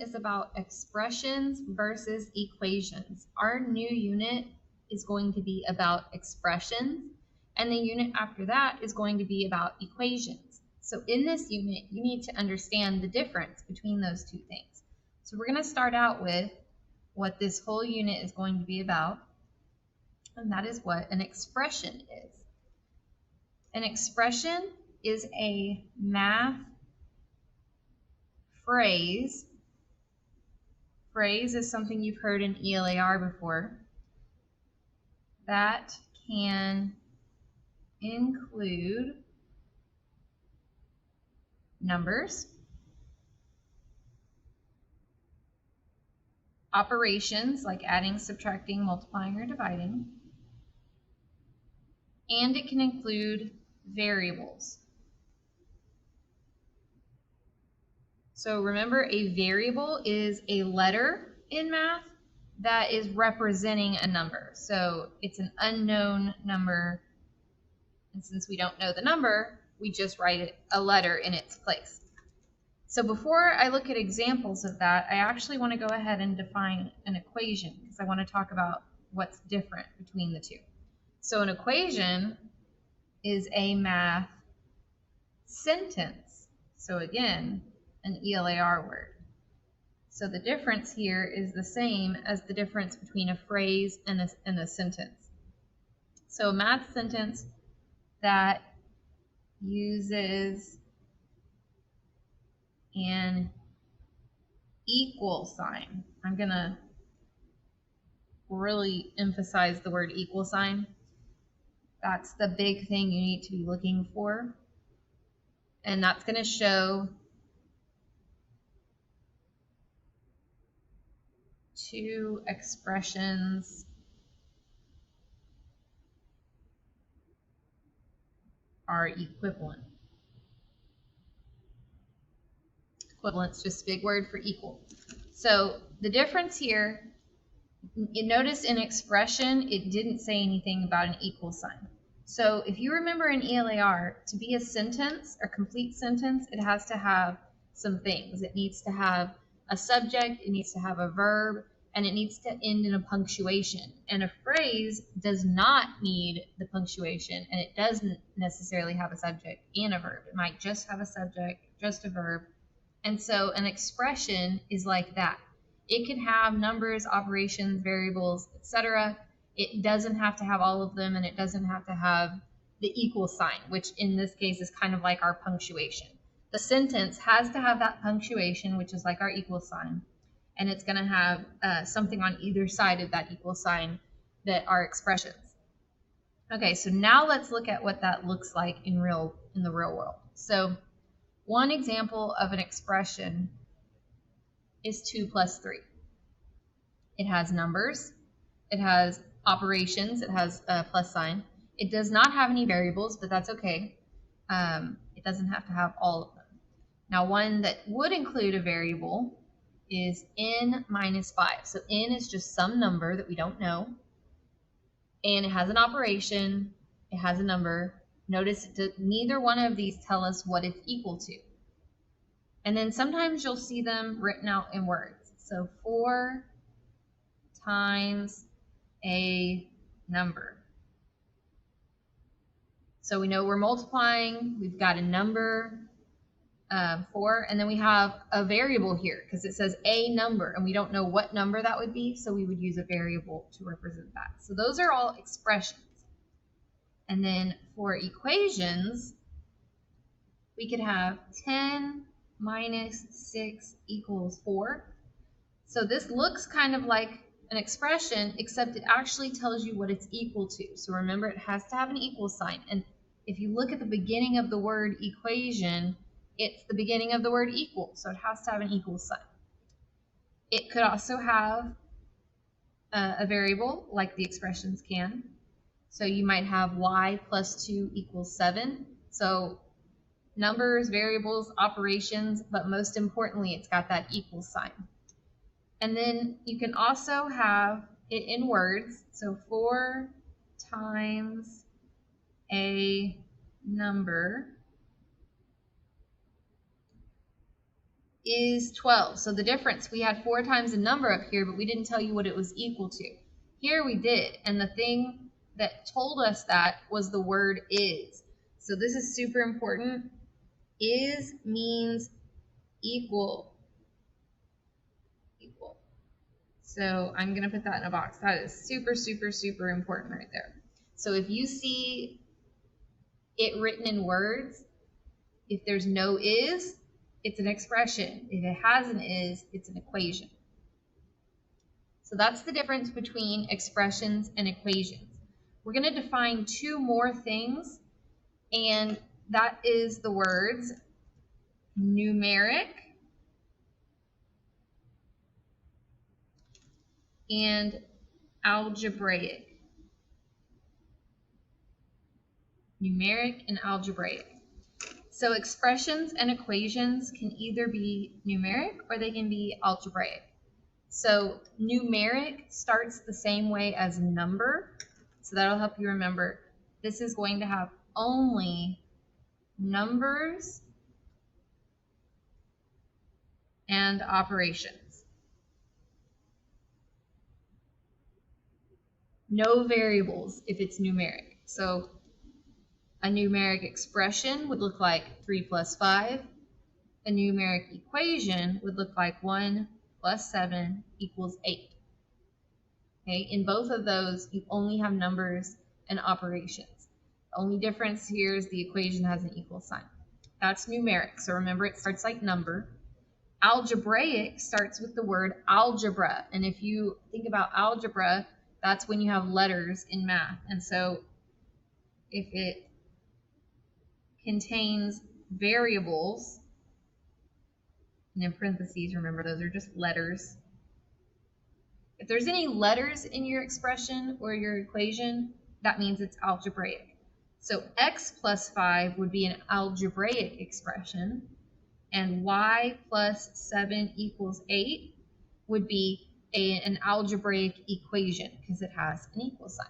is about expressions versus equations. Our new unit is going to be about expressions, and the unit after that is going to be about equations. So in this unit, you need to understand the difference between those two things. So we're going to start out with what this whole unit is going to be about, and that is what an expression is. An expression is a math phrase. Phrase is something you've heard in ELAR before that can include numbers, operations like adding, subtracting, multiplying, or dividing, and it can include variables. So remember, a variable is a letter in math that is representing a number. So it's an unknown number, and since we don't know the number, we just write a letter in its place. So before I look at examples of that, I actually want to go ahead and define an equation because I want to talk about what's different between the two. So an equation is a math sentence. So again, an ELAR word. So the difference here is the same as the difference between a phrase and a sentence. So a math sentence that uses an equal sign. I'm going to really emphasize the word equal sign. That's the big thing you need to be looking for. And that's going to show two expressions are equivalent. Equivalent's just a big word for equal. So the difference here, you notice in expression, it didn't say anything about an equal sign. So if you remember in ELAR, to be a sentence or complete sentence, it has to have some things. It needs to have a subject, it needs to have a verb, and it needs to end in a punctuation. And a phrase does not need the punctuation, and it doesn't necessarily have a subject and a verb. It might just have a subject, just a verb. And so an expression is like that. It can have numbers, operations, variables, etc. It doesn't have to have all of them, and it doesn't have to have the equal sign, which in this case is kind of like our punctuation. The sentence has to have that punctuation, which is like our equal sign, and it's going to have something on either side of that equal sign that are expressions. Okay, so now let's look at what that looks like in the real world. So one example of an expression is 2 plus 3. It has numbers, it has operations, it has a plus sign. It does not have any variables, but that's okay. It doesn't have to have all of them. Now, one that would include a variable is n minus 5. So n is just some number that we don't know, and it has an operation, it has a number. Notice neither one of these tell us what it's equal to. And then sometimes you'll see them written out in words. So 4 times a number. So we know we're multiplying, we've got a number, 4, and then we have a variable here because it says a number, and we don't know what number that would be, so we would use a variable to represent that. So those are all expressions. And then for equations, we could have 10 minus 6 equals 4. So this looks kind of like an expression, except it actually tells you what it's equal to. So remember, it has to have an equal sign. And if you look at the beginning of the word equation, it's the beginning of the word equal. So it has to have an equal sign. It could also have a variable like the expressions can. So you might have y plus 2 equals 7. So numbers, variables, operations, but most importantly, it's got that equal sign. And then you can also have it in words. So 4 times a number is 12. So the difference, we had 4 times the number up here, but we didn't tell you what it was equal to. Here we did, and the thing that told us that was the word is. So this is super important. Is means equal. Equal. So I'm going to put that in a box. That is super, super, super important right there. So if you see it written in words, if there's no is, it's an expression. If it has an is, it's an equation. So that's the difference between expressions and equations. We're going to define 2 more things, and that is the words numeric and algebraic. Numeric and algebraic. So expressions and equations can either be numeric or they can be algebraic. So numeric starts the same way as number. So that'll help you remember this is going to have only numbers and operations. No variables if it's numeric. So a numeric expression would look like 3 plus 5. A numeric equation would look like 1 plus 7 equals 8. Okay, in both of those, you only have numbers and operations. The only difference here is the equation has an equal sign. That's numeric, so remember it starts like number. Algebraic starts with the word algebra, and if you think about algebra, that's when you have letters in math. And so if it contains variables, and in parentheses, remember those are just letters. If there's any letters in your expression or your equation, that means it's algebraic. So x plus 5 would be an algebraic expression, and y plus 7 equals 8 would be an algebraic equation because it has an equal sign.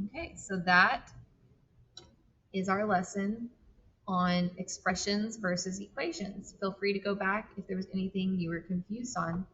Okay, so that is our lesson on expressions versus equations. Feel free to go back if there was anything you were confused on.